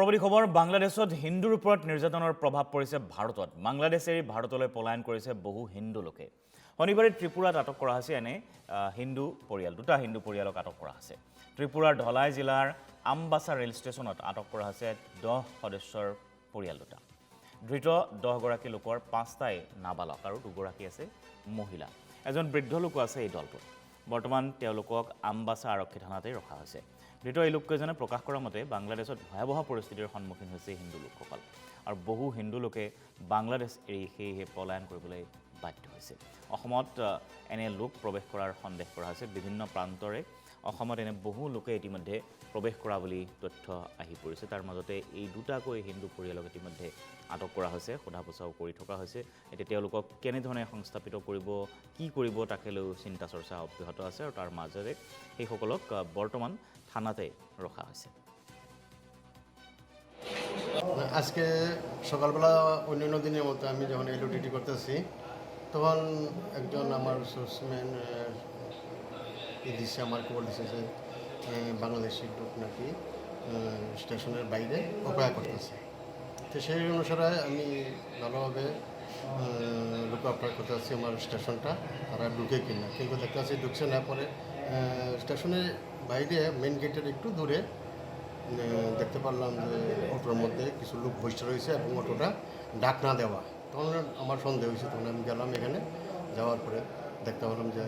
পৰৱৰ্তী খবৰ বাংলাদেশত হিন্দুৰ ওপৰত নিৰ্যাতনৰ প্ৰভাৱ পৰিছে ভাৰতত। বাংলাদেশে ভাৰতলৈ পলায়ন কৰিছে বহু হিন্দু লোকে। শনিবাৰে ত্ৰিপুৰাত আটক কৰা হৈছে এনে হিন্দু পৰিয়াল দুটা হিন্দু পৰিয়ালক আটক কৰা হৈছে। ত্ৰিপুৰাৰ ধলাই জিলাৰ আমবাসা ৰেল ষ্টেচনত আটক কৰা হৈছে 10 সদস্যৰ পৰিয়াল দুটা। ধৃত 10 গৰাকী লোকৰ 5টাই নাবালক আৰু 2 গৰাকী আছে মহিলা। এজন বৃদ্ধ লোক আছে এই দলটোত। বৰ্তমান তেওঁলোকক আমবাসা আৰক্ষী থানাতে ৰখা হৈছে। ধৃত এই লোককেইজনে প্ৰকাশ কৰা মতে বাংলাদেশত ভয়াৱহ পৰিস্থিতিৰ সন্মুখীন হৈছে হিন্দু লোকসকল আৰু বহু হিন্দু লোকে বাংলাদেশ এৰি সেয়েহে পলায়ন কৰিবলৈ বাধ্য হৈছে। অসমত এনে লোক প্ৰৱেশ কৰাৰ সন্দেহ কৰা হৈছে। বিভিন্ন প্ৰান্তৰে অসমত এনে বহু লোকে ইতিমধ্যে প্ৰৱেশ কৰা বুলি তথ্য আহি পৰিছে। তাৰ মাজতে এই দুটাকৈ হিন্দু পৰিয়ালক ইতিমধ্যে আটক কৰা হৈছে, সোধা পোছাও কৰি থকা হৈছে। এতিয়া তেওঁলোকক কেনেধৰণে সংস্থাপিত কৰিব, কি কৰিব তাকে লৈ চিন্তা চৰ্চা অব্যাহত আছে আৰু তাৰ মাজেৰে সেইসকলক বৰ্তমান থানাতে রখা হয়েছে। আজকে সকালবেলা অন্যান্য দিনের মতো আমি যখন এলো ডিউটি করতেছি তখন একজন আমার সোর্সম্যান দিচ্ছে, আমার খবর দিচ্ছে যে বাংলাদেশি লোক নাকি স্টেশনের বাইরে অপেক্ষা করতেছে। তো সেই অনুসারে আমি ভালোভাবে লোক অপেক্ষা করতে আসছি আমার স্টেশনটা তারা ঢুকে কিনা, কিন্তু দেখতে পাচ্ছি ঢুকছে না। পরে স্টেশনের বাইরে মেন গেটের একটু দূরে দেখতে পারলাম যে অটোর মধ্যে কিছু লোক বসে রয়েছে এবং অটোটা ডাক না দেওয়া। তখন আমার সন্দেহ হয়েছে, তখন আমি গেলাম এখানে, যাওয়ার পরে দেখতে পেলাম যে